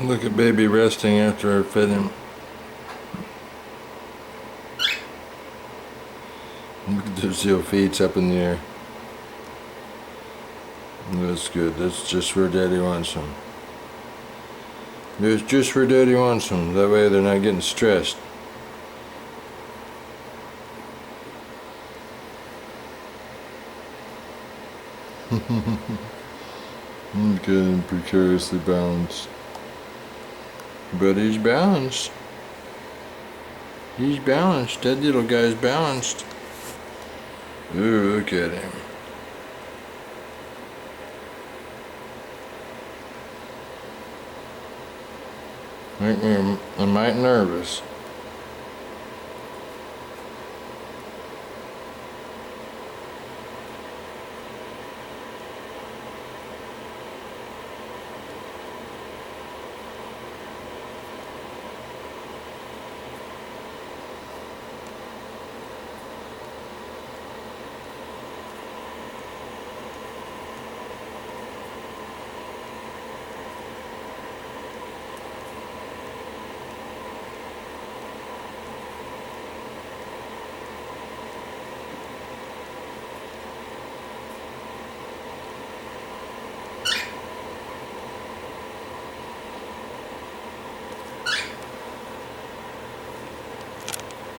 Look at baby resting after I fed him. Look at those little feet up in the air. That's good. That's just where Daddy wants them. That's just where Daddy wants them. That way they're not getting stressed. Getting precariously balanced. But he's balanced. He's balanced. That little guy's balanced. Ooh, look at him. Make me a mite nervous.